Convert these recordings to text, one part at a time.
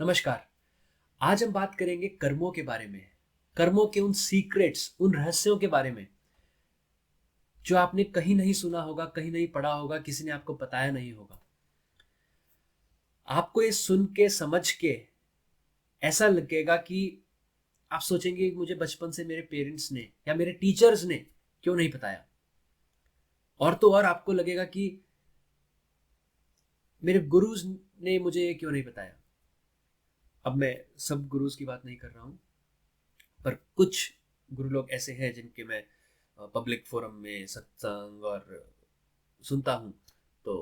नमस्कार। आज हम बात करेंगे कर्मों के बारे में। कर्मों के उन सीक्रेट्स, उन रहस्यों के बारे में जो आपने कहीं नहीं सुना होगा, कहीं नहीं पढ़ा होगा, किसी ने आपको बताया नहीं होगा। आपको ये सुन के समझ के ऐसा लगेगा कि आप सोचेंगे कि मुझे बचपन से मेरे पेरेंट्स ने या मेरे टीचर्स ने क्यों नहीं बताया। और तो और आपको लगेगा कि मेरे गुरुज ने मुझे ये क्यों नहीं बताया। अब मैं सब गुरुज की बात नहीं कर रहा हूँ, पर कुछ गुरु लोग ऐसे हैं जिनके मैं पब्लिक फोरम में सत्संग और सुनता हूँ। तो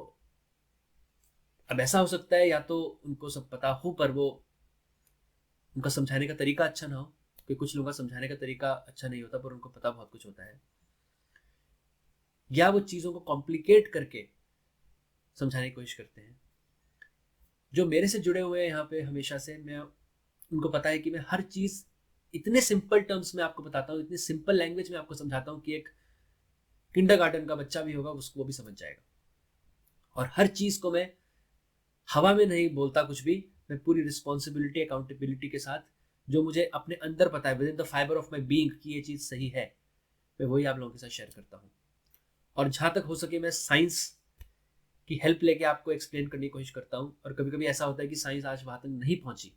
अब ऐसा हो सकता है या तो उनको सब पता हो पर वो उनका समझाने का तरीका अच्छा ना हो, क्योंकि कुछ लोगों का समझाने का तरीका अच्छा नहीं होता पर उनको पता बहुत कुछ होता है, या वो चीज़ों को कॉम्प्लिकेट करके समझाने की कोशिश करते हैं। जो मेरे से जुड़े हुए हैं यहाँ पे हमेशा से, मैं उनको पता है कि मैं हर चीज़ इतने सिंपल टर्म्स में आपको बताता हूँ, इतनी सिंपल लैंग्वेज में आपको समझाता हूँ कि एक किंडरगार्टन का बच्चा भी होगा उसको वो भी समझ जाएगा। और हर चीज़ को मैं हवा में नहीं बोलता कुछ भी, मैं पूरी रिस्पॉन्सिबिलिटी अकाउंटेबिलिटी के साथ जो मुझे अपने अंदर पता है with in the fibre of my being कि ये चीज़ सही है, मैं वही आप लोगों के साथ शेयर करता हूँ। और जहाँ तक हो सके मैं साइंस की हेल्प लेके आपको एक्सप्लेन करने की कोशिश करता हूँ। और कभी कभी ऐसा होता है कि साइंस आज वहाँ तक नहीं पहुँची,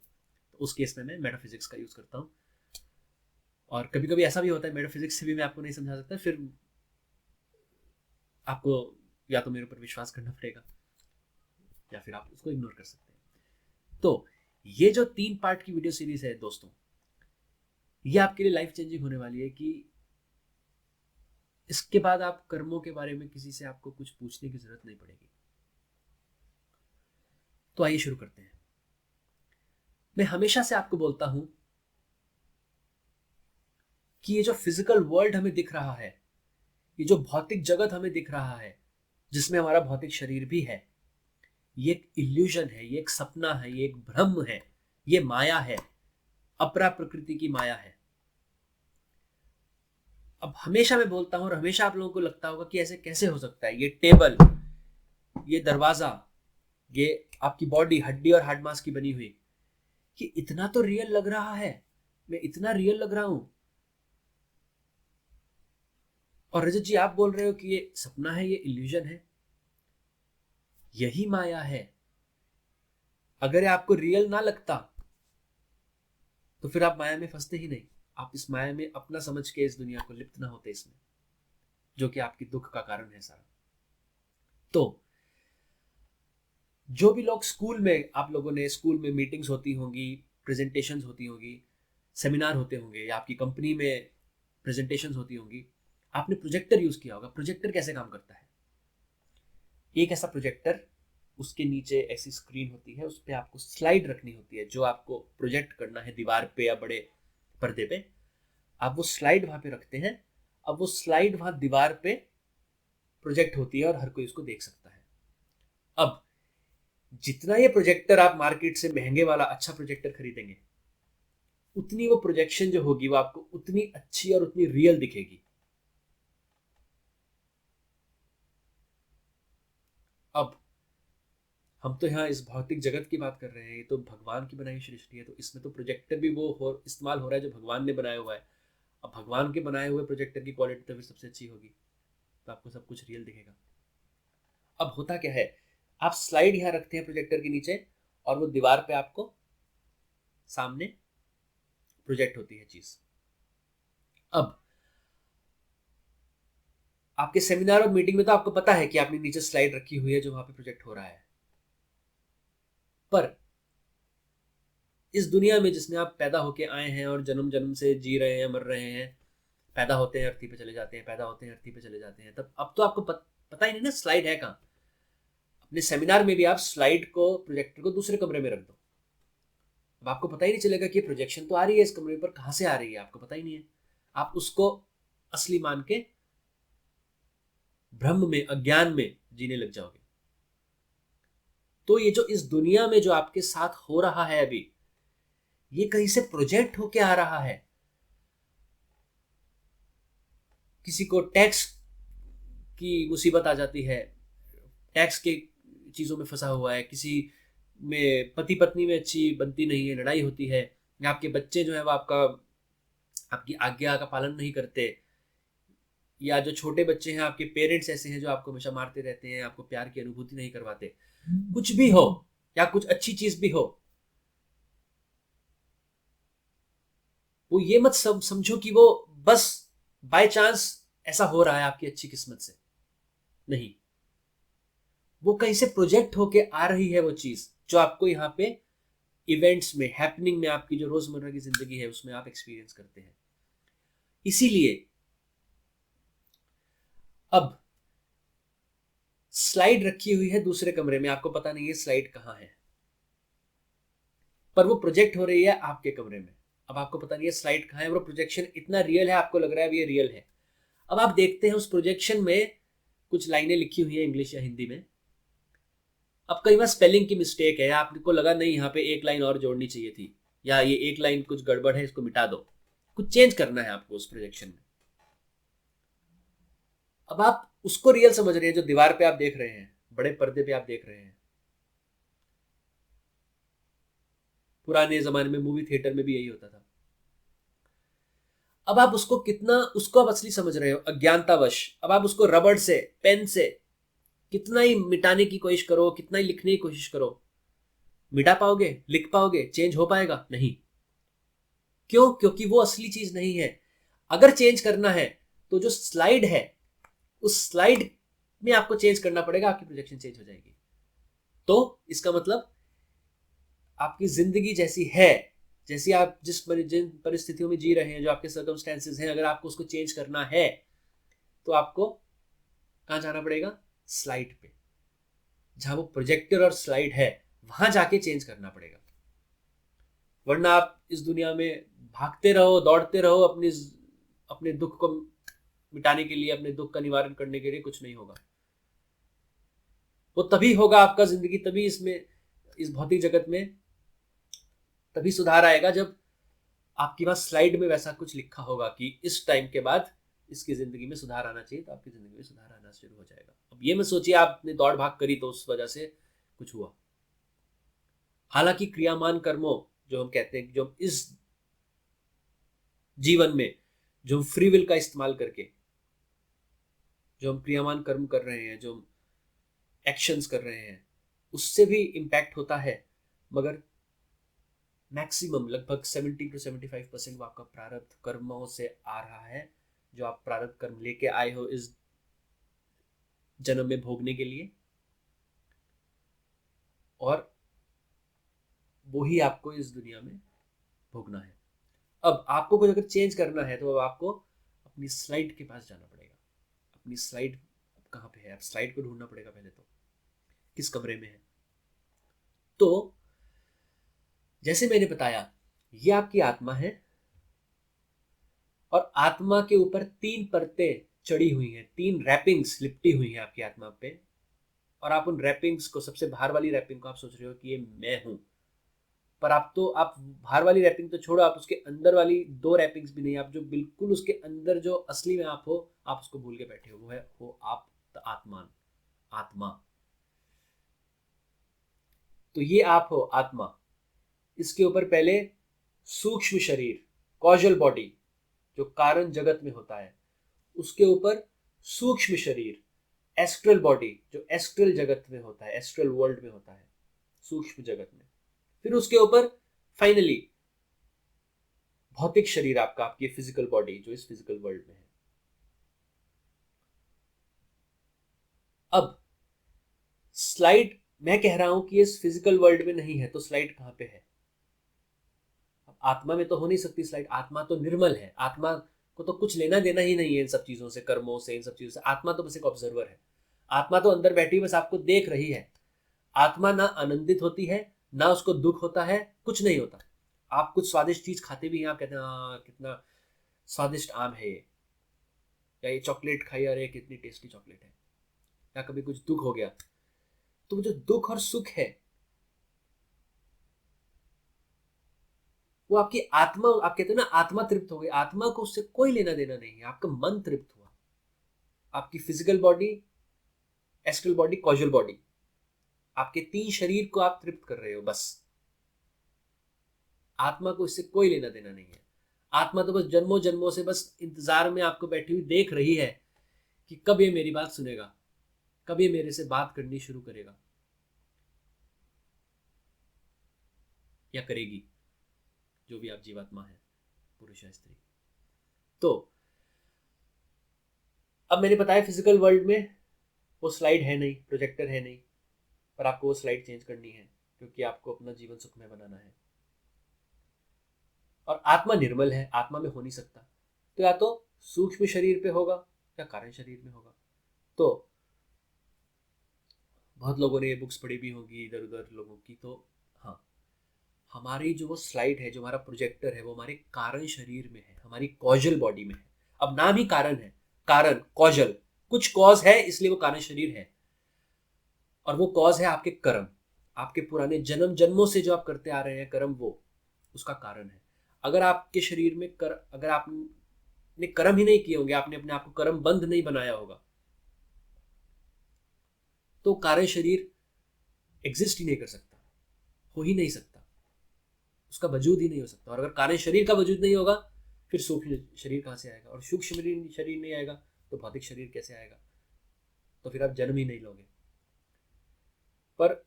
तो उस केस में मैं मेटाफिजिक्स का यूज़ करता हूँ। और कभी कभी ऐसा भी होता है मेटाफिजिक्स से भी मैं आपको नहीं समझा सकता, फिर आपको या तो मेरे ऊपर विश्वास करना पड़ेगा या फिर आप उसको इग्नोर कर सकते हैं। तो ये जो 3 पार्ट की वीडियो सीरीज है दोस्तों, ये आपके लिए लाइफ चेंजिंग होने वाली है कि इसके बाद आप कर्मों के बारे में किसी से आपको कुछ पूछने की जरूरत नहीं पड़ेगी। तो आइए शुरू करते हैं। मैं हमेशा से आपको बोलता हूं कि ये जो फिजिकल वर्ल्ड हमें दिख रहा है, ये जो भौतिक जगत हमें दिख रहा है, जिसमें हमारा भौतिक शरीर भी है, ये एक इल्यूजन है, ये एक सपना है, ये एक भ्रम है, ये माया है, अपरा प्रकृति की माया है। अब हमेशा मैं बोलता हूं और हमेशा आप लोगों को लगता होगा कि ऐसे कैसे हो सकता है, ये टेबल, ये दरवाजा, ये आपकी बॉडी हड्डी और हार्ड मास की बनी हुई, ये इतना तो रियल लग रहा है, मैं इतना रियल लग रहा हूं। और रजत जी आप बोल रहे हो कि ये सपना है, ये इल्यूजन है, यही माया है। अगर ये आपको रियल ना लगता तो फिर आप माया में फंसते ही नहीं, आप इस माया में अपना समझ के इस दुनिया को लिप्त ना होते इसमें, जो कि आपकी दुख का कारण है सारा। तो जो भी लोग स्कूल में, आप लोगों ने स्कूल में मीटिंग्स होती होंगी, प्रेजेंटेशंस होती होंगी, सेमिनार होते होंगे, या आपकी कंपनी में प्रेजेंटेशंस होती होंगी, आपने प्रोजेक्टर यूज किया होगा। प्रोजेक्टर कैसे काम करता है? एक ऐसा प्रोजेक्टर, उसके नीचे ऐसी स्क्रीन होती है, उस पर आपको स्लाइड रखनी होती है, जो आपको प्रोजेक्ट करना है दीवार पे या बड़े पर्दे पे, आप वो स्लाइड वहां पे रखते हैं। अब वो स्लाइड वहां दीवार पे प्रोजेक्ट होती है और हर कोई उसको देख सकता है। अब जितना ये प्रोजेक्टर आप मार्केट से महंगे वाला अच्छा प्रोजेक्टर खरीदेंगे, उतनी वो प्रोजेक्शन जो होगी वो आपको उतनी अच्छी और उतनी रियल दिखेगी। अब हम तो यहाँ इस भौतिक जगत की बात कर रहे हैं, ये तो भगवान की बनाई सृष्टि है, तो इसमें तो प्रोजेक्टर भी वो हो इस्तेमाल हो रहा है जो भगवान ने बनाया हुआ है। अब भगवान के बनाए हुए प्रोजेक्टर की क्वालिटी तो फिर सबसे अच्छी होगी, तो आपको सब कुछ रियल दिखेगा। अब होता क्या है, आप स्लाइड यहाँ रखते हैं प्रोजेक्टर के नीचे, और वो दीवार पे आपको सामने प्रोजेक्ट होती है चीज। अब आपके सेमिनार और मीटिंग में तो आपको पता है कि आपने नीचे स्लाइड रखी हुई है जो वहां पे प्रोजेक्ट हो रहा है, पर इस दुनिया में जिसमें आप पैदा होके आए हैं और जन्म जन्म से जी रहे हैं, मर रहे हैं, पैदा होते हैं अर्थी पे चले जाते हैं, पैदा होते हैं अर्थी पे चले जाते हैं, तब अब तो आपको पता ही नहीं ना स्लाइड है कहाँ। अपने सेमिनार में भी आप स्लाइड को, प्रोजेक्टर को दूसरे कमरे में रख दो, अब आपको पता ही नहीं चलेगा कि प्रोजेक्शन तो आ रही है इस कमरे पर, कहाँ से आ रही है आपको पता ही नहीं है। आप उसको असली मान के भ्रम में, अज्ञान में जीने लग जाओगे। तो ये जो इस दुनिया में जो आपके साथ हो रहा है अभी, ये कहीं से प्रोजेक्ट होके आ रहा है। किसी को टैक्स की मुसीबत आ जाती है, टैक्स के चीजों में फंसा हुआ है, किसी में पति पत्नी में अच्छी बनती नहीं है, लड़ाई होती है, या आपके बच्चे जो है वो आपकी आज्ञा का पालन नहीं करते, या जो छोटे बच्चे हैं आपके पेरेंट्स ऐसे हैं जो आपको हमेशा मारते रहते हैं, आपको प्यार की अनुभूति नहीं करवाते, कुछ भी हो, या कुछ अच्छी चीज भी हो, वो ये मत समझो कि वो बस बाय चांस ऐसा हो रहा है आपकी अच्छी किस्मत से। नहीं, वो कहीं से प्रोजेक्ट होके आ रही है वो चीज जो आपको यहाँ पे इवेंट्स में, हैपनिंग में, आपकी जो रोजमर्रा की जिंदगी है उसमें आप एक्सपीरियंस करते हैं। इसीलिए अब स्लाइड रखी हुई है दूसरे कमरे में, आपको पता नहीं है स्लाइड कहाँ है, पर वो प्रोजेक्ट हो रही है आपके कमरे में। अब आपको पता नहीं है स्लाइड कहाँ है, वो प्रोजेक्शन इतना रियल है, आपको लग रहा है ये रियल है। अब आप देखते हैं उस प्रोजेक्शन में कुछ लाइनें लिखी हुई है इंग्लिश या हिंदी में। अब कई बार स्पेलिंग की मिस्टेक है, आपको लगा नहीं यहाँ पे एक लाइन और जोड़नी चाहिए थी, या ये एक लाइन कुछ गड़बड़ है, इसको मिटा दो, कुछ चेंज करना है आपको उस प्रोजेक्शन में। अब आप उसको रियल समझ रहे हैं जो दीवार पे आप देख रहे हैं, बड़े पर्दे पे आप देख रहे हैं। पुराने जमाने में मूवी थिएटर में भी यही होता था। अब आप उसको आप असली समझ रहे हो अज्ञानतावश। अब आप उसको रबड़ से, पेन से कितना ही मिटाने की कोशिश करो, कितना ही लिखने की कोशिश करो, मिटा पाओगे, लिख पाओगे, चेंज हो पाएगा? नहीं। क्यों? क्योंकि वो असली चीज नहीं है। अगर चेंज करना है तो जो स्लाइड है उस स्लाइड में आपको चेंज करना पड़ेगा, आपकी प्रोजेक्शन चेंज हो जाएगी। तो इसका मतलब आपकी जिंदगी जैसी है, जैसी आप जिन परिस्थितियों में जी रहे हैं, जो आपके सर्कमस्टेंसेस हैं, अगर आपको उसको चेंज करना है तो आपको कहाँ जाना पड़ेगा? स्लाइड पे, जहां वो प्रोजेक्टर और स्लाइड है, वहां जाके चेंज करना पड़ेगा। वरना आप इस दुनिया में भागते रहो, दौड़ते रहो, अपने दुख को मिटाने के लिए, अपने दुख का निवारण करने के लिए, कुछ नहीं होगा। वो तभी होगा आपका जिंदगी, तभी इस भौतिक जगत में तभी सुधार आएगा जब आपके पास स्लाइड में वैसा कुछ लिखा होगा कि इस टाइम के बाद इसकी जिंदगी में सुधार आना चाहिए, तो आपकी जिंदगी में सुधार आना शुरू हो जाएगा। अब ये मत सोचिए आपने दौड़ भाग करी तो उस वजह से कुछ हुआ। हालांकि क्रियामान कर्मों जो हम कहते हैं, जो इस जीवन में जो हम फ्री विल का इस्तेमाल करके जो हम क्रियामान कर्म कर रहे हैं, जो हम एक्शंस कर रहे हैं, उससे भी इम्पैक्ट होता है, मगर मैक्सिमम लगभग 70 to 75% वो आपका प्रारब्ध कर्मों से आ रहा है, जो आप प्रारब्ध कर्म लेके आए हो इस जन्म में भोगने के लिए, और वही आपको इस दुनिया में भोगना है। अब आपको कुछ अगर चेंज करना है तो अब आपको अपनी स्लाइड के पास जाना पड़ेगा। अपनी स्लाइड कहाँ पे है? आप स्लाइड को ढूंढना पड़ेगा पहले तो, किस कमरे में है। तो जैसे मैंने बताया, ये आपकी आत्मा है, और आत्मा के ऊपर 3 परतें चढ़ी हुई हैं, 3 रैपिंग्स लिपटी हुई हैं आपकी आत्मा पे। और आप उन रैपिंग्स को, सबसे बाहर वाली रैपिंग को आप सोच रहे हो कि ये मैं हूं, पर आप बाहर वाली रैपिंग तो छोड़ो, आप उसके अंदर वाली 2 रैपिंग्स भी नहीं, आप जो बिल्कुल उसके अंदर जो असली में आप हो, आप उसको भूल के बैठे हो। वो आप आत्मा। तो ये आप हो आत्मा। इसके ऊपर पहले सूक्ष्म शरीर, कॉजल बॉडी, जो कारण जगत में होता है, उसके ऊपर सूक्ष्म शरीर, एस्ट्रल बॉडी, जो एस्ट्रल जगत में होता है, एस्ट्रल वर्ल्ड में होता है, सूक्ष्म जगत में। फिर उसके ऊपर फाइनली भौतिक शरीर आपका, आपकी फिजिकल बॉडी जो इस फिजिकल वर्ल्ड में है। अब स्लाइड, मैं कह रहा हूं कि इस फिजिकल वर्ल्ड में नहीं है, तो स्लाइड कहां पे है? अब आत्मा में तो हो नहीं सकती स्लाइड, आत्मा तो निर्मल है, आत्मा को तो कुछ लेना देना ही नहीं है इन सब चीजों से, कर्मों से, इन सब चीजों से। आत्मा तो बस एक ऑब्जर्वर है। आत्मा तो अंदर बैठी बस आपको देख रही है। आत्मा ना आनंदित होती है, ना उसको दुख होता है, कुछ नहीं होता। आप कुछ स्वादिष्ट चीज खाते भी हैं, आप कहते हैं कितना स्वादिष्ट आम है ये, या ये चॉकलेट खाई, अरे कितनी टेस्टी चॉकलेट है। या कभी कुछ दुख हो गया, तो वो जो दुख और सुख है, वो आपकी आत्मा, आप कहते हैं ना आत्मा तृप्त हो गई, आत्मा को उससे कोई लेना देना नहीं है, आपका मन तृप्त हुआ। आपकी physical body, astral body, causal body, आपके 3 शरीर को आप तृप्त कर रहे हो बस। आत्मा को इससे कोई लेना देना नहीं है। आत्मा तो बस जन्मों जन्मों से बस इंतजार में आपको बैठी हुई देख रही है कि कब ये मेरी बात सुनेगा, कब ये मेरे से बात करनी शुरू करेगा या करेगी, जो भी आप जीवात्मा है, पुरुष या स्त्री। तो अब मैंने बताया फिजिकल वर्ल्ड में वो स्लाइड है नहीं, प्रोजेक्टर है नहीं, पर आपको वो स्लाइड चेंज करनी है क्योंकि आपको अपना जीवन सुखमय बनाना है। और आत्मा निर्मल है, आत्मा में हो नहीं सकता, तो या तो सूक्ष्म शरीर पे होगा या कारण शरीर में होगा। तो बहुत लोगों ने ये बुक्स पढ़ी भी होगी इधर उधर लोगों की, तो हाँ, हमारी जो वो स्लाइड है, जो हमारा प्रोजेक्टर है, वो हमारे कारण शरीर में है, हमारी कॉजल बॉडी में है। अब नाम ही कारण है, कारण कॉजल, कुछ कॉज है इसलिए वो कारण शरीर है। और वो कॉज है आपके कर्म, आपके पुराने जन्म जन्मों से जो आप करते आ रहे हैं कर्म, वो उसका कारण है। अगर आपके शरीर में अगर आपने कर्म ही नहीं किए होंगे, आपने अपने आप को कर्म बंध नहीं बनाया होगा, तो कार्य शरीर एग्जिस्ट ही नहीं कर सकता, हो ही नहीं सकता, उसका वजूद ही नहीं हो सकता। और अगर कार्य शरीर का वजूद नहीं होगा, फिर सूक्ष्म शरीर कहाँ से आएगा, और सूक्ष्म शरीर नहीं आएगा तो भौतिक शरीर कैसे आएगा, तो फिर आप जन्म ही नहीं लोगे। पर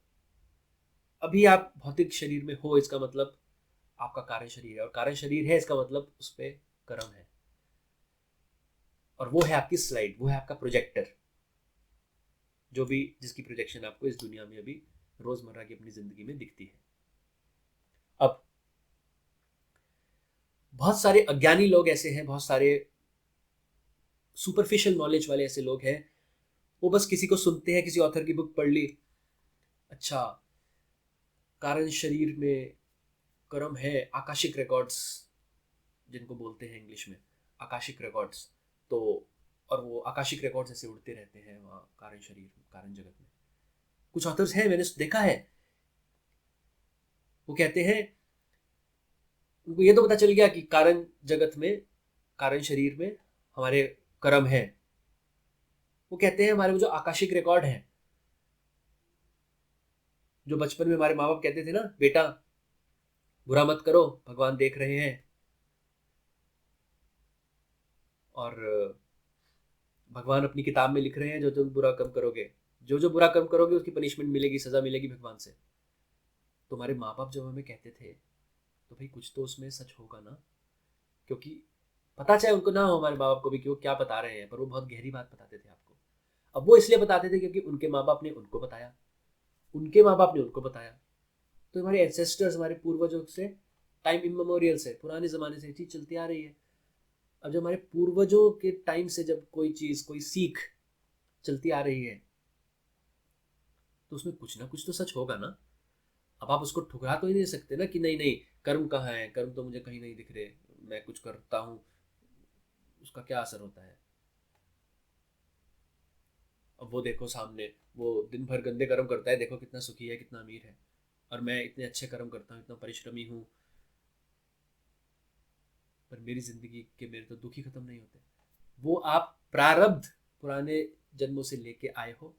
अभी आप भौतिक शरीर में हो, इसका मतलब आपका कार्य शरीर है, और कार्य शरीर है इसका मतलब उस पर कर्म है, और वो है आपकी स्लाइड, वो है आपका प्रोजेक्टर, जो भी जिसकी प्रोजेक्शन आपको इस दुनिया में अभी रोजमर्रा की अपनी जिंदगी में दिखती है। अब बहुत सारे अज्ञानी लोग ऐसे हैं, बहुत सारे सुपरफिशियल नॉलेज वाले ऐसे लोग हैं, वो बस किसी को सुनते हैं, किसी ऑथर की बुक पढ़ ली, अच्छा कारण शरीर में कर्म है, आकाशिक रिकॉर्ड्स जिनको बोलते हैं इंग्लिश में, आकाशिक रिकॉर्ड्स, तो और वो आकाशिक रिकॉर्ड्स ऐसे उड़ते रहते हैं वहाँ कारण शरीर, कारण जगत में। कुछ ऑथर्स हैं, मैंने देखा है, वो कहते हैं उनको ये तो पता चल गया कि कारण जगत में, कारण शरीर में हमारे कर्म है। वो कहते हैं हमारे वो जो आकाशिक रिकॉर्ड है, जो बचपन में हमारे माँ बाप कहते थे ना, बेटा बुरा मत करो भगवान देख रहे हैं, और भगवान अपनी किताब में लिख रहे हैं जो तुम बुरा कम करोगे, जो जो बुरा कम करोगे उसकी पनिशमेंट मिलेगी, सजा मिलेगी भगवान से। तुम्हारे माँ बाप जब हमें कहते थे तो भाई कुछ तो उसमें सच होगा ना, क्योंकि पता चाहे उनको ना हो, हमारे माँ बाप को भी, कि वो क्या बता रहे हैं, पर वो बहुत गहरी बात बताते थे आपको। अब वो इसलिए बताते थे क्योंकि उनके माँ बाप ने उनको बताया, उनके माँ बाप ने उनको बताया। तो हमारे एंसेस्टर्स, हमारे पूर्वजों से टाइम इमेमोरियल से, पुराने ज़माने से ये चीज़ चलती आ रही है। अब जब हमारे पूर्वजों के टाइम से जब कोई चीज़, कोई सीख चलती आ रही है, तो उसमें कुछ ना कुछ तो सच होगा ना। अब आप उसको ठुकरा तो ही नहीं सकते ना कि नहीं नहीं कर्म कहाँ है, कर्म तो मुझे कहीं नहीं दिख रहे, मैं कुछ करता हूँ उसका क्या असर होता है। अब वो देखो सामने, वो दिन भर गंदे कर्म करता है, देखो कितना सुखी है, कितना अमीर है, और मैं इतने अच्छे कर्म करता हूँ, इतना परिश्रमी हूँ, पर मेरी जिंदगी के मेरे तो दुख ही खत्म नहीं होते। वो आप प्रारब्ध पुराने जन्मों से लेके आए हो,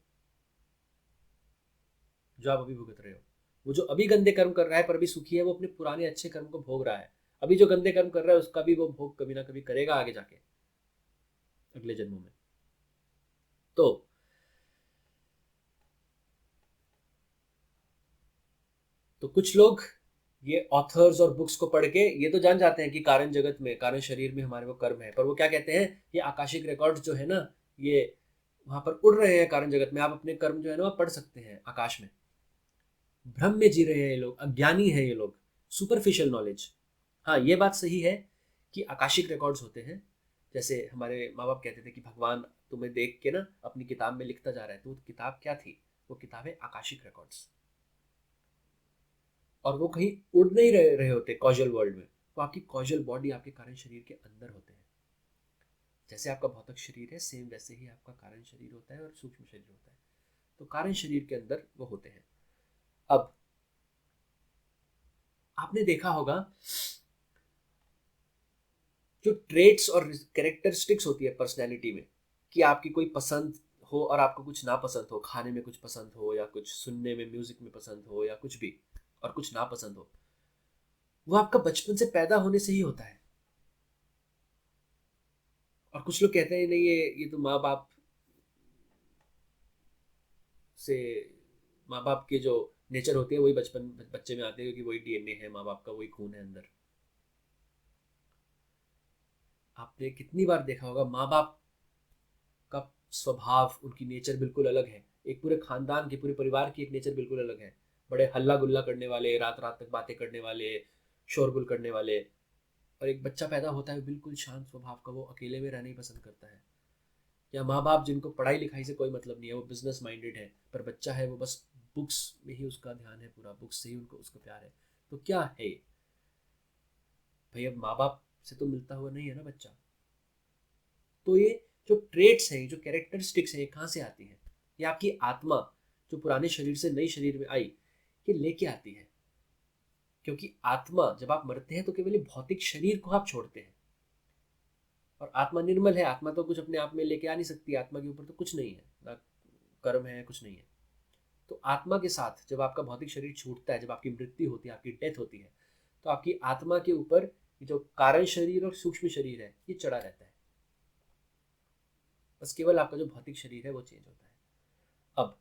जो आप अभी भुगत रहे हो। वो जो अभी गंदे कर्म कर रहा है पर अभी सुखी है, वो अपने पुराने अच्छे कर्म को भोग रहा है। अभी जो गंदे कर्म कर रहा है उसका भी वो भोग कभी ना कभी करेगा आगे जाके, अगले जन्मों में। तो कुछ लोग ये ऑथर्स और बुक्स को पढ़ के ये तो जान जाते हैं कि कारण जगत में, कारण शरीर में हमारे वो कर्म है, पर वो क्या कहते हैं, ये आकाशिक रिकॉर्ड जो है ना, ये वहां पर उड़ रहे हैं कारण जगत में, आप अपने कर्म जो है ना वो पढ़ सकते हैं आकाश में। भ्रम में जी रहे हैं ये लोग, अज्ञानी है ये लोग, सुपरफिशियल नॉलेज। हाँ, ये बात सही है कि आकाशिक रिकॉर्ड्स होते हैं, जैसे हमारे माँ बाप कहते थे कि भगवान तुम्हें देख के ना अपनी किताब में लिखता जा रहा है, तो वो किताब क्या थी, वो किताब है आकाशिक रिकॉर्ड्स। और वो कहीं उड़ नहीं रहे होते कॉजल वर्ल्ड में, वो आपकी कॉजल बॉडी, आपके कारण शरीर के अंदर होते हैं। जैसे आपका भौतिक शरीर है, सेम वैसे ही आपका कारण शरीर होता है और सूक्ष्म शरीर होता है। तो कारण शरीर के अंदर वो होते हैं। अब आपने देखा होगा जो ट्रेट्स और कैरेक्टरिस्टिक्स होती है पर्सनैलिटी में, कि आपकी कोई पसंद हो और आपको कुछ ना पसंद हो, खाने में कुछ पसंद हो या कुछ सुनने में म्यूजिक में पसंद हो या कुछ भी, और कुछ ना पसंद हो, वो आपका बचपन से पैदा होने से ही होता है। और कुछ लोग कहते हैं नहीं, ये तो माँ बाप से, माँ बाप के जो नेचर होती है वही बचपन बच्चे में आते हैं, क्योंकि वही डीएनए है, माँ बाप का वही खून है अंदर। आपने कितनी बार देखा होगा माँ बाप का स्वभाव, उनकी नेचर बिल्कुल अलग है। एक पूरे खानदान की, पूरे परिवार की एक नेचर बिल्कुल अलग है। बड़े हल्ला गुल्ला करने वाले, रात रात तक बातें करने वाले, शोरगुल करने वाले। और एक बच्चा पैदा होता है बिल्कुल शांत स्वभाव का, वो अकेले में रहना ही पसंद करता है। या माँ बाप जिनको पढ़ाई लिखाई से कोई मतलब नहीं है, वो बिजनेस माइंडेड है, पर बच्चा है वो बस बुक्स में ही उसका ध्यान है, पूरा बुक्स से ही उनको उसको प्यार है। तो क्या है भाई, अब माँ बाप से तो मिलता हुआ नहीं है ना बच्चा। तो ये जो ट्रेट्स हैं, जो कैरेक्टरिस्टिक्स हैं, ये कहाँ से आती हैं? ये आपकी आत्मा जो पुराने शरीर से नई शरीर में आई, ये लेके आती है। क्योंकि आत्मा, जब आप मरते हैं तो केवल ये भौतिक शरीर को आप छोड़ते हैं, और आत्मा निर्मल है। आत्मा तो कुछ अपने आप में लेके आ नहीं सकती, आत्मा के ऊपर तो कुछ नहीं है, ना कर्म है, कुछ नहीं है। तो आत्मा के साथ जब आपका भौतिक शरीर छूटता है, जब आपकी मृत्यु होती है, आपकी डेथ होती है, तो आपकी आत्मा के ऊपर ये जो कारण शरीर और सूक्ष्म शरीर है, ये चढ़ा रहता है। बस केवल आपका जो भौतिक शरीर है वो चेंज होता है। अब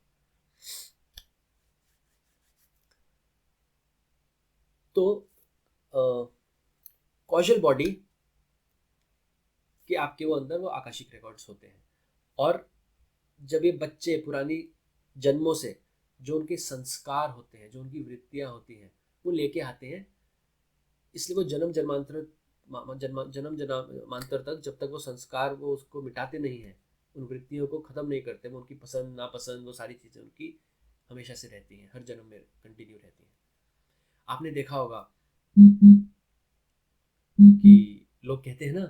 तो कॉजल बॉडी के आपके वो अंदर वो आकाशिक रिकॉर्ड्स होते हैं। और जब ये बच्चे पुरानी जन्मों से जो उनके संस्कार होते हैं, जो उनकी वृत्तियां होती हैं, वो लेके आते हैं। इसलिए वो जन्म जन्मांतर तक, जब तक वो संस्कार वो उसको मिटाते नहीं हैं, उन वृत्तियों को खत्म नहीं करते, वो उनकी पसंद नापसंद वो सारी चीज़ें उनकी हमेशा से रहती हैं, हर जन्म में कंटिन्यू रहती हैं। आपने देखा होगा कि लोग कहते हैं ना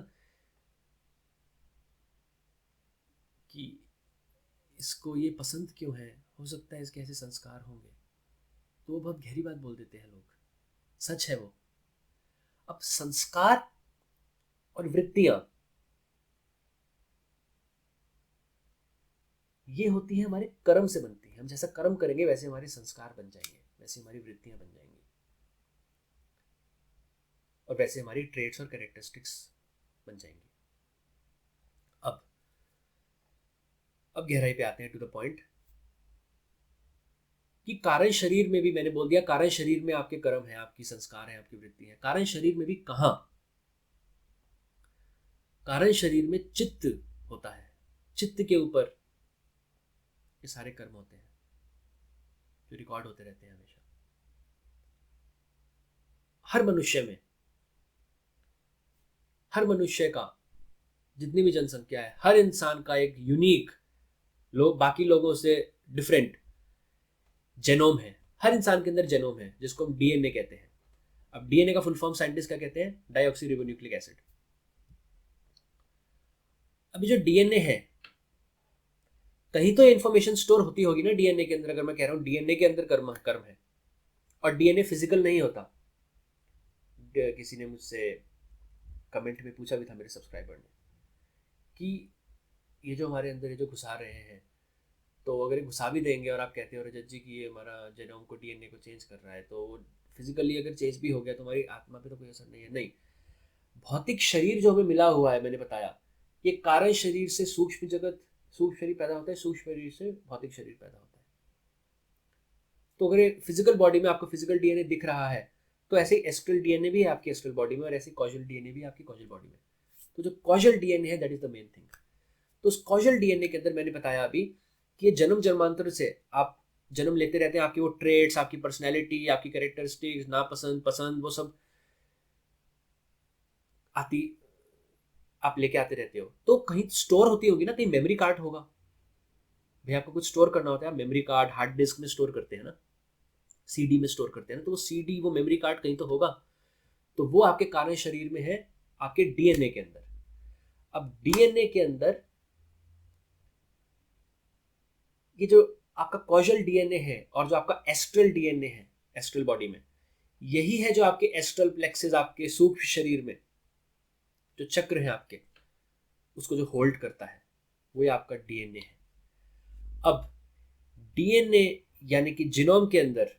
कि इसको ये पसंद क्यों है, हो सकता है इसके ऐसे संस्कार होंगे। तो वो बहुत गहरी बात बोल देते हैं लोग, सच है वो। अब संस्कार और वृत्तियां ये होती है हमारे कर्म से बनती है। हम जैसा कर्म करेंगे वैसे हमारे संस्कार बन जाएंगे, वैसे हमारी वृत्तियां बन जाएंगी, और वैसे हमारी ट्रेट्स और कैरेक्टरिस्टिक्स बन जाएंगी। अब अब गहराई पे आते हैं, टू द पॉइंट, कि कारण शरीर में भी, मैंने बोल दिया कारण शरीर में आपके कर्म है, आपकी संस्कार है, आपकी वृत्ति है। कारण शरीर में भी कहाँ? कारण शरीर में चित्त होता है। चित्त के ऊपर ये सारे कर्म होते हैं जो रिकॉर्ड होते रहते हैं हमेशा। हर मनुष्य में, हर मनुष्य का, जितनी भी जनसंख्या है, हर इंसान का एक यूनिक, लोग बाकी लोगों से डिफरेंट जेनोम है। हर इंसान के अंदर जेनोम है, जिसको हम डीएनए कहते हैं। अब डीएनए का फुल फॉर्म साइंटिस्ट क्या कहते हैं? Dioxy ribonucleic acid. अभी जो डीएनए है, कहीं तो इन्फॉर्मेशन स्टोर होती होगी ना डीएनए के अंदर। अगर मैं कह रहा हूँ डीएनए के अंदर कर्म कर्म है, और डीएनए फिजिकल नहीं होता। किसी ने मुझसे कमेंट में पूछा भी था, मेरे सब्सक्राइबर ने, कि ये जो हमारे अंदर ये जो घुसा रहे हैं, तो अगर ये घुसा भी देंगे और आप कहते हो रजत जी कि ये हमारा जेनोम को, डीएनए को चेंज कर रहा है, तो फिजिकली अगर चेंज भी हो गया तो हमारी आत्मा पे तो कोई असर नहीं है। नहीं, भौतिक शरीर जो हमें मिला हुआ है, मैंने बताया, ये कारण शरीर से सूक्ष्म जगत, सूक्ष्म शरीर पैदा होता है, सूक्ष्म शरीर से भौतिक शरीर पैदा होता है। तो अगर ये फिजिकल बॉडी में आपको फिजिकल डीएनए दिख रहा है, तो ऐसे ही एस्ट्रल डीएनए भी है आपकी एस्ट्रल बॉडी में, और ऐसे कॉजल डीएनए भी है आपकी कॉजल बॉडी में। तो जो कॉजल डीएनए है, that is the main thing. तो उस कॉजल डीएनए के अंदर मैंने बताया अभी कि ये जन्म जन्मांतर से आप जन्म लेते रहते हैं। आपकी वो ट्रेट्स, आपकी पर्सनैलिटी, आपकी कैरेक्टरिस्टिक्स, नापसंद पसंद, वो सब आती, आप लेके आते रहते हो। तो कहीं स्टोर होती होगी ना, कहीं मेमोरी कार्ड होगा। भाई आपको कुछ स्टोर करना होता है, मेमोरी कार्ड हार्ड डिस्क में स्टोर करते हैं ना, सीडी में स्टोर करते हैं ना, तो वो सीडी, वो मेमोरी कार्ड कहीं तो होगा। तो वो आपके कारण शरीर में है, आपके डीएनए के अंदर। अब डीएनए के अंदर ये जो आपका कॉजल डीएनए है और जो आपका एस्ट्रल डीएनए है एस्ट्रल बॉडी में, यही है जो आपके एस्ट्रल प्लेक्सेस, आपके सूक्ष्म शरीर में जो चक्र है आपके, उसको जो होल्ड करता है, वो ये आपका डीएनए है। अब डीएनए यानी कि जीनोम के अंदर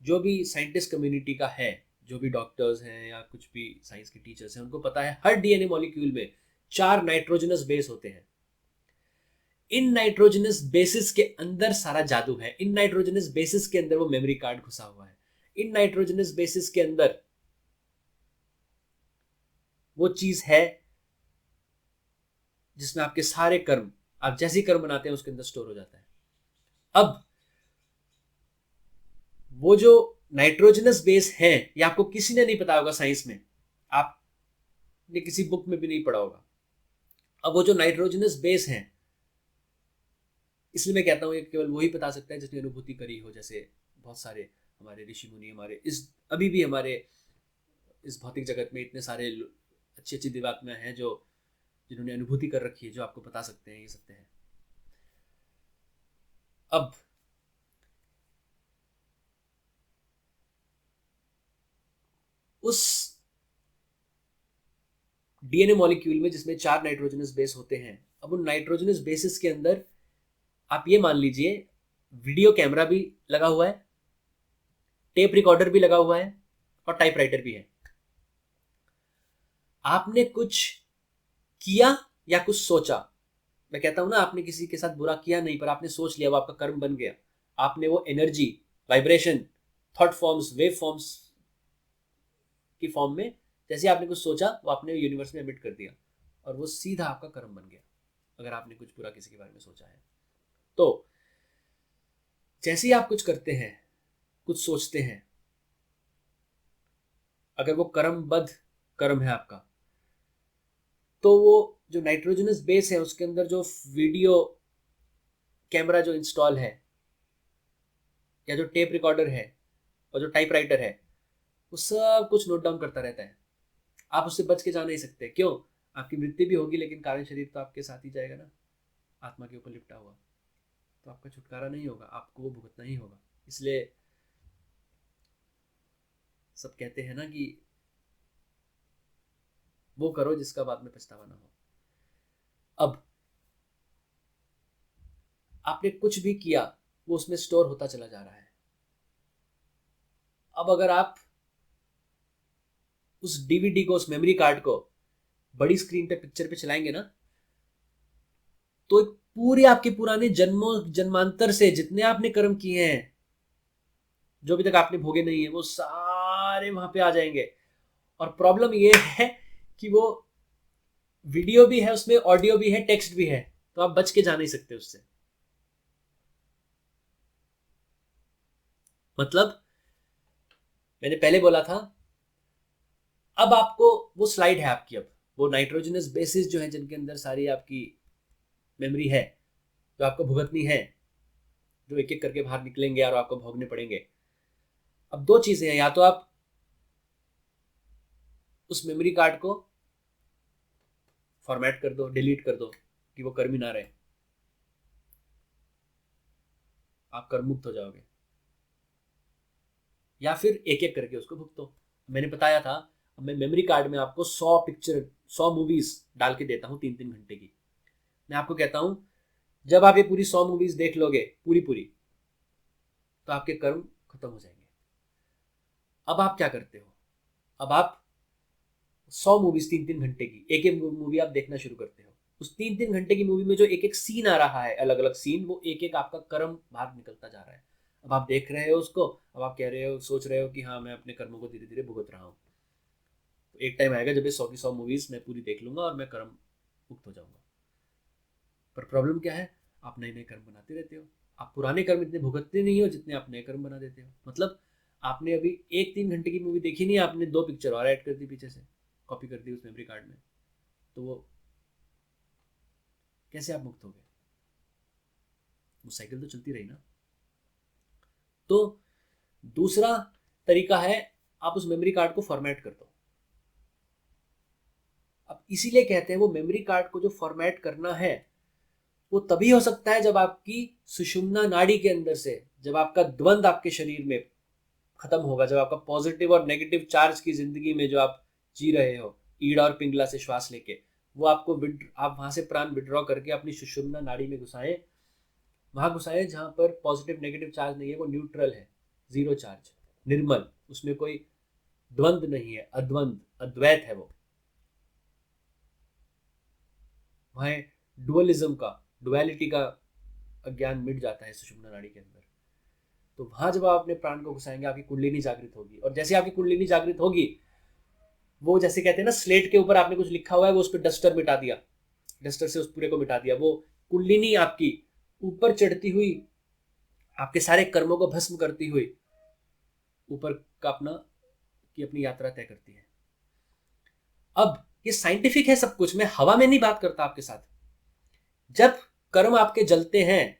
जो भी साइंटिस्ट कम्युनिटी का है, जो भी डॉक्टर्स हैं या कुछ भी साइंस के टीचर्स हैं, उनको पता है हर डीएनए मॉलिक्यूल में 4 नाइट्रोजनस बेस होते हैं। इन नाइट्रोजनस बेसिस के अंदर सारा जादू है। इन नाइट्रोजनस बेसिस के अंदर वो मेमोरी कार्ड घुसा हुआ है। इन नाइट्रोजनस बेसिस के अंदर वो चीज है जिसमें आपके सारे कर्म, आप जैसे कर्म बनाते हैं उसके अंदर स्टोर हो जाता है। अब वो जो नाइट्रोजनस बेस है, ये आपको किसी ने नहीं पता होगा साइंस में, आपने किसी बुक में भी नहीं पढ़ा होगा। अब वो जो नाइट्रोजनस बेस है, इसलिए मैं कहता हूँ ये केवल वही बता सकता है जिसने अनुभूति करी हो। जैसे बहुत सारे हमारे ऋषि मुनि, हमारे इस अभी भी हमारे इस भौतिक जगत में इतने सारे अच्छी अच्छी दिवात्माएं हैं जो जिन्होंने अनुभूति कर रखी है, जो आपको बता सकते हैं ये सत्य है। अब उस डीएनए मॉलिक्यूल में जिसमें 4 नाइट्रोजनस बेस होते हैं, अब उन नाइट्रोजनस बेसिस के अंदर आप ये मान लीजिए वीडियो कैमरा भी लगा हुआ है, टेप रिकॉर्डर भी लगा हुआ है और टाइपराइटर भी है। आपने कुछ किया या कुछ सोचा, मैं कहता हूं ना, आपने किसी के साथ बुरा किया नहीं, पर आपने सोच लिया, वो आपका कर्म बन गया। आपने वो energy, vibration, thought forms, wave forms की फॉर्म में जैसे आपने कुछ सोचा वो आपने यूनिवर्स में एमिट कर दिया और वो सीधा आपका कर्म बन गया। अगर आपने कुछ बुरा किसी के बारे में सोचा है तो जैसे ही आप कुछ करते हैं, कुछ सोचते हैं, अगर वो कर्मबद्ध कर्म है आपका, तो वो जो नाइट्रोजनस बेस है उसके अंदर जो वीडियो कैमरा जो इंस्टॉल है, या जो टेप रिकॉर्डर है और जो टाइपराइटर है, वो सब कुछ नोट डाउन करता रहता है। आप उससे बच के जा नहीं सकते। क्यों? आपकी मृत्यु भी होगी लेकिन कारण शरीर तो आपके साथ ही जाएगा ना, आत्मा के ऊपर लिपटा हुआ। तो आपका छुटकारा नहीं होगा, आपको वो भुगतना ही होगा। इसलिए सब कहते हैं ना कि वो करो जिसका बाद में पछतावा ना हो। अब आपने कुछ भी किया वो उसमें स्टोर होता चला जा रहा है। अब अगर आप उस डीवीडी को, उस मेमोरी कार्ड को बड़ी स्क्रीन पे पिक्चर पे चलाएंगे ना, तो पूरे आपके पुराने जन्मों जन्मांतर से जितने आपने कर्म किए हैं, जो अभी तक आपने भोगे नहीं है, वो सारे वहां पे आ जाएंगे। और प्रॉब्लम ये है कि वो वीडियो भी है उसमें, ऑडियो भी है, टेक्स्ट भी है, तो आप बच के जा नहीं सकते उससे। मतलब मैंने पहले बोला था, अब आपको वो स्लाइड है आपकी, अब वो नाइट्रोजनस बेसिस जो है जिनके अंदर सारी आपकी मेमोरी है, जो आपको भुगतनी है, जो एक एक करके बाहर निकलेंगे और आपको भोगने पड़ेंगे। अब दो चीजें हैं, या तो आप उस मेमोरी कार्ड को फॉर्मेट कर दो, डिलीट कर दो कि वो कर्म ही ना रहे, आप कर्म मुक्त हो जाओगे, या फिर एक एक करके उसको भुगतो। मैंने बताया था, मैं मेमोरी कार्ड में आपको 100 पिक्चर, 100 मूवीज डाल के देता हूँ 3-3 घंटे की। मैं आपको कहता हूँ जब आप ये पूरी 100 मूवीज देख लोगे पूरी पूरी, तो आपके कर्म खत्म हो जाएंगे। अब आप क्या करते हो? अब आप 100 मूवीज 3-3 घंटे की, एक एक मूवी आप देखना शुरू करते हो। उस 3-3 घंटे की मूवी में जो एक एक सीन आ रहा है, अलग अलग सीन, वो एक एक आपका कर्म बाहर निकलता जा रहा है। अब आप देख रहे हो उसको, अब आप कह रहे हो, सोच रहे हो कि हाँ मैं अपने कर्मों को धीरे धीरे भुगत रहा हूँ। तो एक टाइम आएगा जब ये 100 की 100 मूवीज मैं पूरी देख लूंगा और मैं कर्म मुक्त हो जाऊंगा। पर प्रॉब्लम क्या है? आप नए नए कर्म बनाते रहते हो। आप पुराने कर्म इतने भुगतते नहीं हो जितने आप नए कर्म बना देते हो। मतलब आपने अभी 1-3 घंटे की मूवी देखी नहीं, आपने 2 पिक्चर और ऐड कर दी पीछे से, कॉपी कर दी उस मेमोरी कार्ड में, तो वो कैसे आप मुक्त हो गए? वो साइकिल तो चलती रही ना। तो दूसरा तरीका है, आप उस मेमोरी कार्ड को फॉर्मेट कर दो। अब इसीलिए कहते हैं वो मेमोरी कार्ड को जो फॉर्मेट करना है वो तभी हो सकता है जब आपकी सुषुम्ना नाड़ी के अंदर से, जब आपका द्वंद आपके शरीर में खत्म होगा, जब आपका पॉजिटिव और नेगेटिव चार्ज की जिंदगी में जो आप जी रहे हो ईड़ और पिंगला से श्वास लेके, वो आपको आप वहां से प्राण विड्रॉ करके अपनी सुषुम्ना नाड़ी में घुसाएं, वहां घुसाएं जहां पर पॉजिटिव नेगेटिव चार्ज नहीं है, वो न्यूट्रल है, जीरो चार्ज, निर्मल, उसमें कोई द्वंद नहीं है, अद्वंद अद्वैत है वो। वहां डुअलिज्म का, डुअलिटी का अज्ञान मिट जाता है सुषुम्ना नाड़ी के अंदर। तो वहां जब आप अपने प्राण को घुसाएंगे आपकी कुंडलिनी जागृत होगी, और जैसे आपकी कुंडलिनी जागृत होगी, वो जैसे कहते हैं ना स्लेट के ऊपर आपने कुछ लिखा हुआ है, वो उस पर डस्टर मिटा दिया, डस्टर से उस पूरे को मिटा दिया, वो कुंडलिनी आपकी ऊपर चढ़ती हुई आपके सारे कर्मों को भस्म करती हुई ऊपर का अपनी यात्रा तय करती है। अब ये साइंटिफिक है सब कुछ, मैं हवा में नहीं बात करता आपके साथ। जब कर्म आपके जलते हैं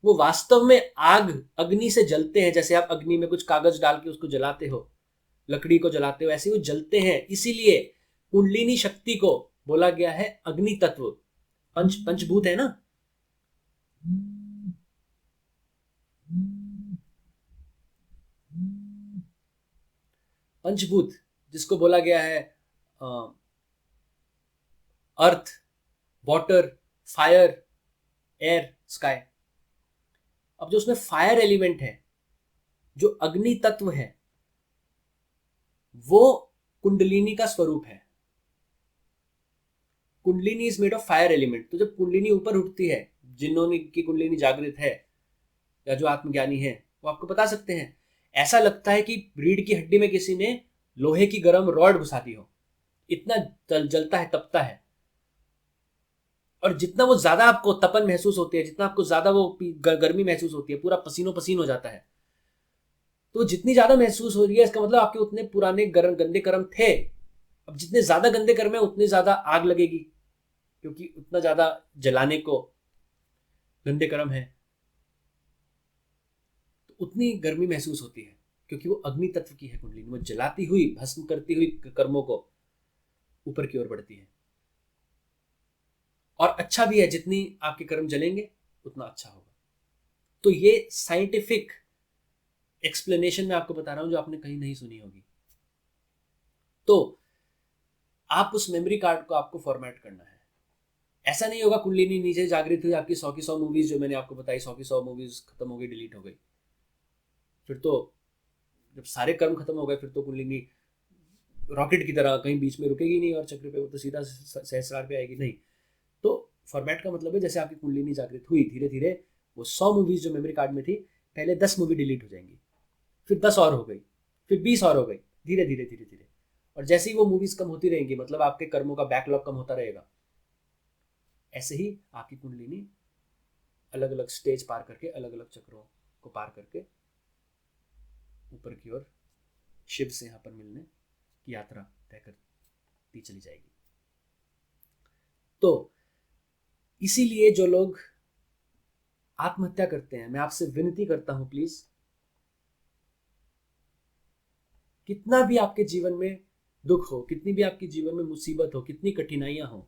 वो वास्तव में आग अग्नि से जलते हैं, जैसे आप अग्नि में कुछ कागज डाल के उसको जलाते हो, लकड़ी को जलाते हो, ऐसे वो जलते हैं। इसीलिए कुंडलिनी शक्ति को बोला गया है अग्नि तत्व। पंचभूत है ना, पंचभूत जिसको बोला गया है अर्थ, वाटर, फायर, एयर, स्काई। अब जो उसमें फायर एलिमेंट है, जो अग्नि तत्व है, वो कुंडलिनी का स्वरूप है। Kundalini is made of fire element. तो जब कुंडलिनी ऊपर उठती है, जिन्होंने की कुंडलिनी जागृत है या जो आत्मज्ञानी है वो आपको बता सकते हैं, ऐसा लगता है कि रीढ़ की हड्डी में किसी ने लोहे की गर्म रॉड घुसा दी हो, इतना जलता है, तपता है। और जितना वो ज्यादा आपको तपन महसूस होती है, जितना आपको ज्यादा वो गर्मी महसूस होती है, पूरा पसीनो पसीन हो जाता है। तो जितनी ज्यादा महसूस हो रही है इसका मतलब आपके उतने पुराने गंदे कर्म थे। अब जितने ज्यादा गंदे कर्म है उतनी ज्यादा आग लगेगी, क्योंकि उतना ज्यादा जलाने को गंदे कर्म है, तो उतनी गर्मी महसूस होती है, क्योंकि वो अग्नि तत्व की है कुंडलिनी। वो जलाती हुई, भस्म करती हुई कर्मों को ऊपर की ओर बढ़ती है। और अच्छा भी है, जितनी आपके कर्म जलेंगे उतना अच्छा होगा। तो ये साइंटिफिक एक्सप्लेनेशन मैं आपको बता रहा हूं जो आपने कहीं नहीं सुनी होगी। तो आप उस मेमोरी कार्ड को आपको फॉर्मेट करना है। ऐसा नहीं होगा कुंडलिनी नीचे जागृत हुई, आपकी 100 की 100 मूवीज जो मैंने आपको बताई, 100 की 100 मूवीज खत्म हो गई, डिलीट हो गई। फिर तो जब सारे कर्म खत्म हो गए फिर तो कुंडलिनी रॉकेट की तरह कहीं बीच में रुकेगी नहीं और चक्र पे, वो तो सीधा सहस्रार पे आएगी। नहीं, तो फॉर्मेट का मतलब है जैसे आपकी कुंडलिनी जागृत हुई, धीरे धीरे वो 100 मूवीज जो मेमोरी कार्ड में थी, पहले 10 मूवी डिलीट हो जाएंगी, फिर 10 और हो गई, फिर 20 और हो गई, धीरे धीरे धीरे धीरे। और जैसे ही वो मूवीज कम होती रहेंगी, मतलब आपके कर्मों का बैकलॉग कम होता रहेगा, ऐसे ही आपकी कुंडलिनी अलग अलग स्टेज पार करके, अलग अलग चक्रों को पार करके ऊपर की ओर शिव से यहां पर मिलने की यात्रा तय करती चली जाएगी। तो इसीलिए जो लोग आत्महत्या करते हैं, मैं आपसे विनती करता हूं प्लीज, कितना भी आपके जीवन में दुख हो, कितनी भी आपके जीवन में मुसीबत हो, कितनी कठिनाइयां हो,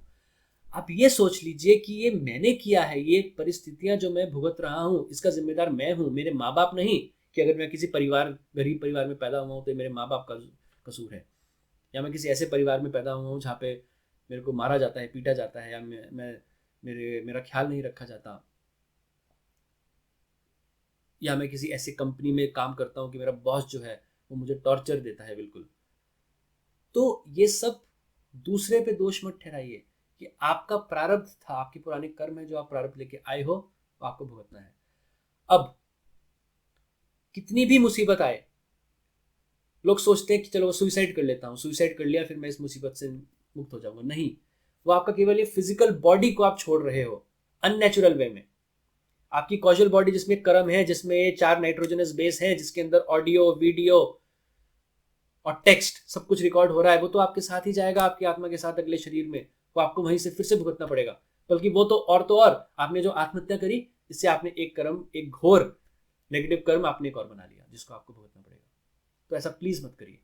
आप ये सोच लीजिए कि ये मैंने किया है, ये परिस्थितियां जो मैं भुगत रहा हूं इसका जिम्मेदार मैं हूं, मेरे माँ बाप नहीं। कि अगर मैं किसी परिवार, गरीब परिवार में पैदा हुआ हूं तो मेरे माँ बाप का कसूर है, या मैं किसी ऐसे परिवार में पैदा हुआ हूँ जहाँ पे मेरे को मारा जाता है, पीटा जाता है, या मेरा ख्याल नहीं रखा जाता, या मैं किसी ऐसी कंपनी में काम करता हूँ कि मेरा बॉस जो है वो मुझे टॉर्चर देता है बिल्कुल। तो ये सब दूसरे पे दोष मत ठहराइए, कि आपका प्रारब्ध था, आपके पुराने कर्म है जो आप प्रारब्ध लेके आए हो, तो आपको भुगतना है। अब कितनी भी मुसीबत आए, लोग सोचते हैं कि चलो सुसाइड कर लेता हूँ, सुसाइड कर लिया फिर मैं इस मुसीबत से मुक्त हो जाऊंगा। नहीं, वो आपका केवल ये फिजिकल बॉडी को आप छोड़ रहे हो अननेचुरल वे में। आपकी कॉजल बॉडी जिसमें कर्म है, जिसमें ये 4 नाइट्रोजनस बेस है, जिसके अंदर ऑडियो, वीडियो और टेक्स्ट सब कुछ रिकॉर्ड हो रहा है, वो तो आपके साथ ही जाएगा, आपकी आत्मा के साथ अगले शरीर में। वो आपको वहीं से फिर से भुगतना पड़ेगा। बल्कि वो तो और आपने जो आत्महत्या करी, इससे आपने एक कर्म, एक घोर नेगेटिव कर्म आपने एक और बना लिया जिसको आपको भुगतना पड़ेगा। तो ऐसा प्लीज मत करिए।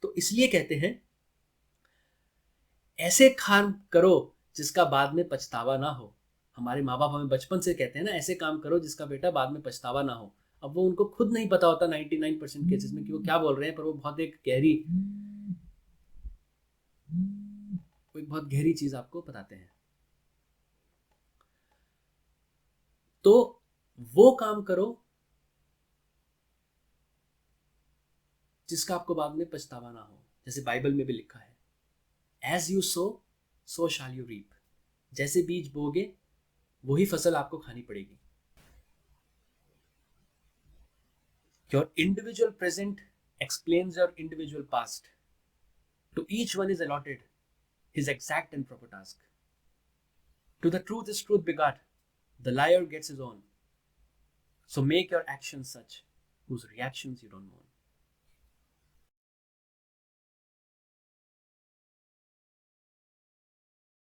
तो इसलिए कहते हैं ऐसे काम करो जिसका बाद में पछतावा ना हो। हमारे माँ बाप हमें बचपन से कहते हैं ना, ऐसे काम करो जिसका बेटा बाद में पछतावा ना हो। अब वो उनको खुद नहीं पता होता 99% केसेस में कि वो क्या बोल रहे हैं, पर वो बहुत एक गहरी एक बहुत गहरी चीज आपको बताते हैं। तो वो काम करो जिसका आपको बाद में पछतावा ना हो। जैसे बाइबल में भी लिखा है, as you sow shall you reap. जैसे बीज बोगे वही फसल आपको खानी पड़ेगी। Your individual present explains your individual past. To each one is allotted his exact and proper task. To the truth is truth begot, the liar gets his own. So make your actions such whose reactions you don't want.